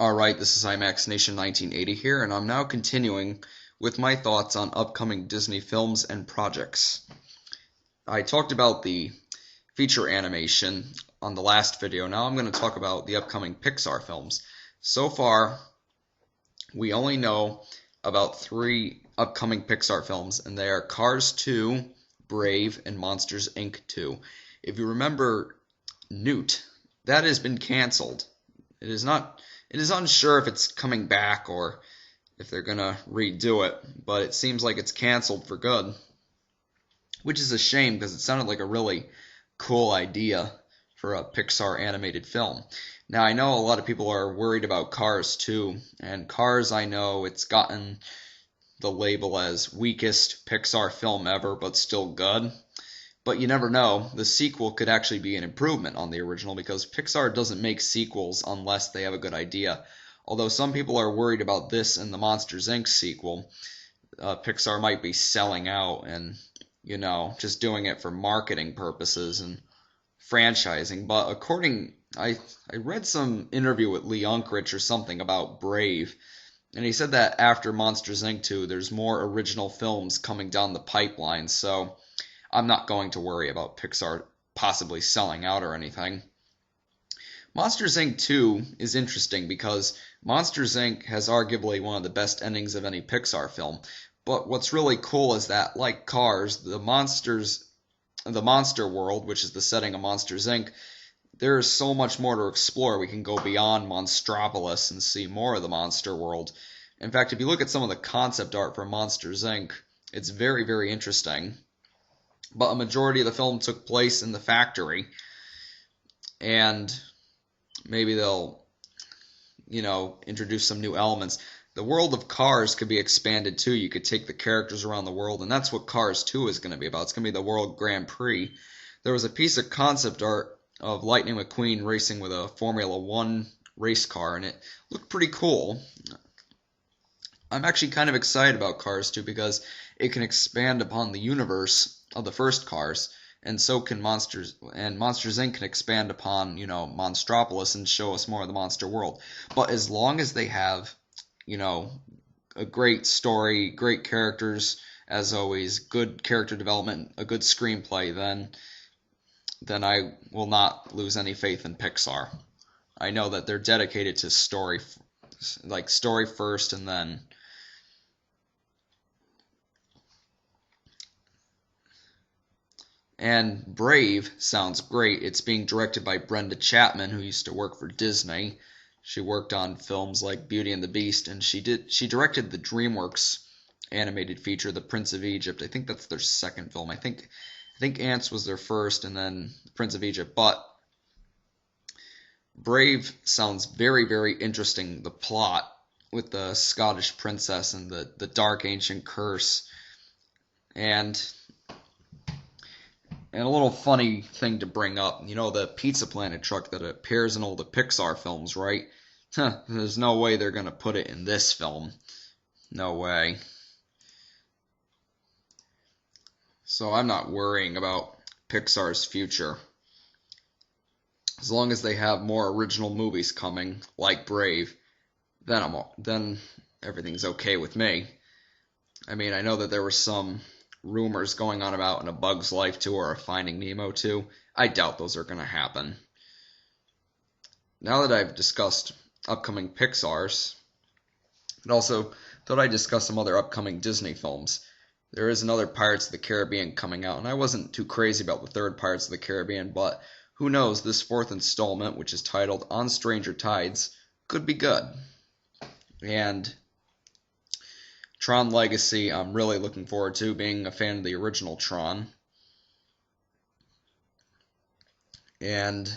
Alright, this is IMAX Nation 1980 here, and I'm now continuing with my thoughts on upcoming Disney films and projects. I talked about the feature animation on the last video. Now I'm going to talk about the upcoming Pixar films. So far, we only know about 3 upcoming Pixar films, and they are Cars 2, Brave, and Monsters, Inc. 2. If you remember Newt, that has been canceled. It is unsure if it's coming back or if they're gonna redo it, but it seems like it's canceled for good, which is a shame because it sounded like a really cool idea for a Pixar animated film. Now, I know a lot of people are worried about Cars 2, and Cars, I know it's gotten the label as weakest Pixar film ever, but still good. But you never know, the sequel could actually be an improvement on the original because Pixar doesn't make sequels unless they have a good idea. Although some people are worried about this and the Monsters, Inc. sequel, Pixar might be selling out and, just doing it for marketing purposes and franchising. But I read some interview with Lee Unkrich or something about Brave, and he said that after Monsters, Inc. 2, there's more original films coming down the pipeline, so I'm not going to worry about Pixar possibly selling out or anything. Monsters, Inc. 2 is interesting because Monsters, Inc. has arguably one of the best endings of any Pixar film. But what's really cool is that, like Cars, the Monster World, which is the setting of Monsters, Inc., there is so much more to explore. We can go beyond Monstropolis and see more of the Monster World. In fact, if you look at some of the concept art for Monsters, Inc., it's very, very interesting. But a majority of the film took place in the factory, and maybe they'll, introduce some new elements. The world of Cars could be expanded too. You could take the characters around the world, and that's what Cars 2 is going to be about. It's going to be the World Grand Prix. There was a piece of concept art of Lightning McQueen racing with a Formula One race car, and it looked pretty cool. I'm actually kind of excited about Cars 2 because it can expand upon the universe of the first Cars, and so can Monsters Inc. can expand upon, Monstropolis and show us more of the monster world. But as long as they have, a great story, great characters, as always, good character development, a good screenplay, then I will not lose any faith in Pixar. I know that they're dedicated to story first and then And Brave sounds great. It's being directed by Brenda Chapman, who used to work for Disney. She worked on films like Beauty and the Beast, and she directed the DreamWorks animated feature, The Prince of Egypt. I think that's their second film. I think Ants was their first, and then The Prince of Egypt. But Brave sounds very, very interesting. The plot with the Scottish princess and the dark ancient curse, and a little funny thing to bring up, the Pizza Planet truck that appears in all the Pixar films, right? There's no way they're going to put it in this film. No way. So I'm not worrying about Pixar's future. As long as they have more original movies coming, like Brave, then everything's okay with me. I mean, I know that there were some rumors going on about in A Bug's Life 2 or a Finding Nemo 2. I doubt those are going to happen. Now that I've discussed upcoming Pixar's, I also thought I'd discuss some other upcoming Disney films. There is another Pirates of the Caribbean coming out, and I wasn't too crazy about the third Pirates of the Caribbean, but who knows, this 4th installment, which is titled On Stranger Tides, could be good. And Tron Legacy, I'm really looking forward to, being a fan of the original Tron. And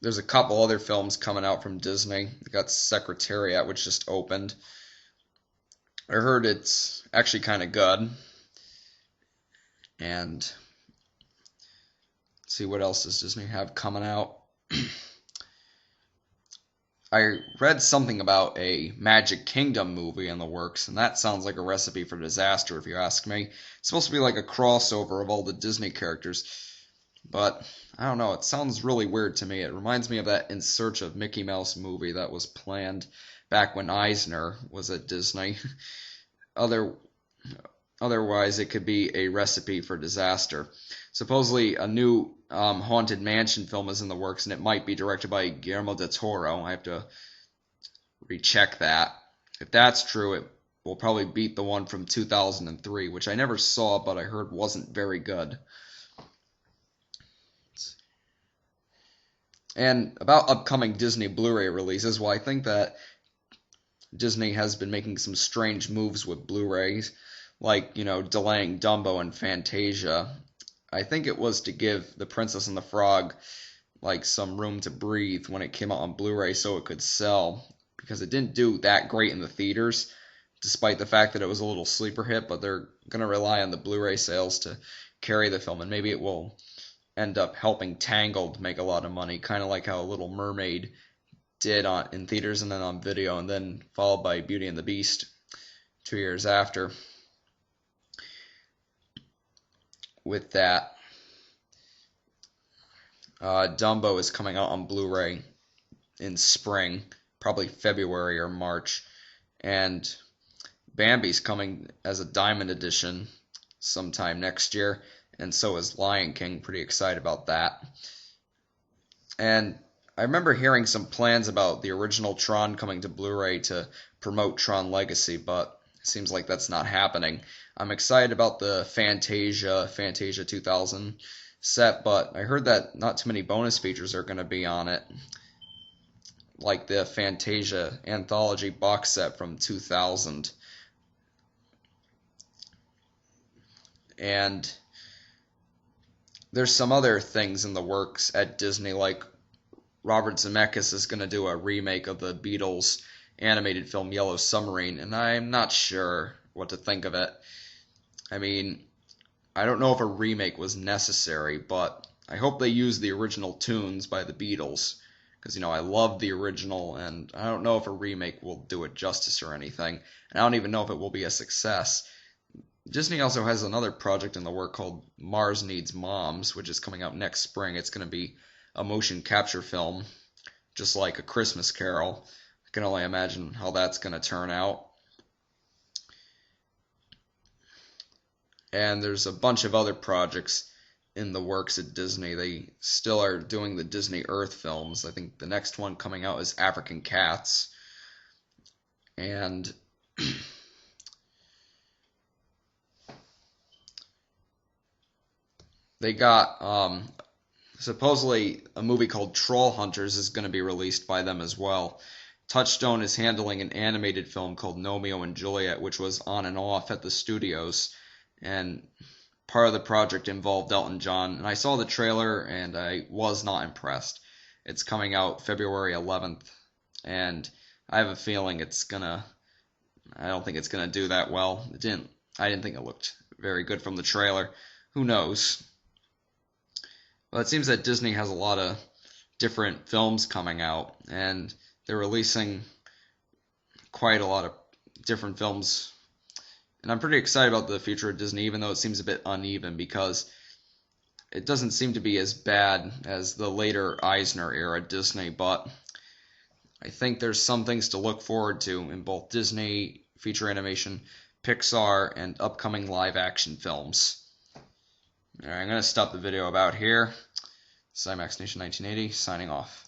there's a couple other films coming out from Disney. We got Secretariat, which just opened. I heard it's actually kind of good. And let's see, what else does Disney have coming out? I read something about a Magic Kingdom movie in the works, and that sounds like a recipe for disaster if you ask me. It's supposed to be like a crossover of all the Disney characters. But I don't know, it sounds really weird to me. It reminds me of that In Search of Mickey Mouse movie that was planned back when Eisner was at Disney. Other Otherwise, it could be a recipe for disaster. Supposedly, a new Haunted Mansion film is in the works, and it might be directed by Guillermo del Toro. I have to recheck that. If that's true, it will probably beat the one from 2003, which I never saw, but I heard wasn't very good. And about upcoming Disney Blu-ray releases, well, I think that Disney has been making some strange moves with Blu-rays, like, delaying Dumbo and Fantasia. I think it was to give The Princess and the Frog like some room to breathe when it came out on Blu-ray so it could sell, because it didn't do that great in the theaters, despite the fact that it was a little sleeper hit, but they're going to rely on the Blu-ray sales to carry the film, and maybe it will end up helping Tangled make a lot of money, kind of like how Little Mermaid did in theaters and then on video, and then followed by Beauty and the Beast 2 years after. With that, Dumbo is coming out on Blu-ray in spring, probably February or March, and Bambi's coming as a Diamond Edition sometime next year, and so is Lion King. Pretty excited about that. And I remember hearing some plans about the original Tron coming to Blu-ray to promote Tron Legacy, but it seems like that's not happening. I'm excited about the Fantasia 2000 set, but I heard that not too many bonus features are going to be on it, like the Fantasia Anthology box set from 2000. And there's some other things in the works at Disney, like Robert Zemeckis is going to do a remake of the Beatles animated film Yellow Submarine, and I'm not sure what to think of it. I mean, I don't know if a remake was necessary, but I hope they use the original tunes by the Beatles, because, I love the original, and I don't know if a remake will do it justice or anything, and I don't even know if it will be a success. Disney also has another project in the work called Mars Needs Moms, which is coming out next spring. It's going to be a motion capture film, just like A Christmas Carol. I can only imagine how that's going to turn out. And there's a bunch of other projects in the works at Disney. They still are doing the Disney Earth films. I think the next one coming out is African Cats. And they got supposedly a movie called Troll Hunters is going to be released by them as well. Touchstone is handling an animated film called Romeo and Juliet, which was on and off at the studios, and part of the project involved Elton John. And I saw the trailer, and I was not impressed. It's coming out February 11th, and I have a feeling I don't think it's gonna do that well. I didn't think it looked very good from the trailer. Who knows? Well, it seems that Disney has a lot of different films coming out, and they're releasing quite a lot of different films. And I'm pretty excited about the future of Disney, even though it seems a bit uneven, because it doesn't seem to be as bad as the later Eisner era Disney, but I think there's some things to look forward to in both Disney, feature animation, Pixar, and upcoming live action films. Alright, I'm going to stop the video about here. Cymax Nation 1980, signing off.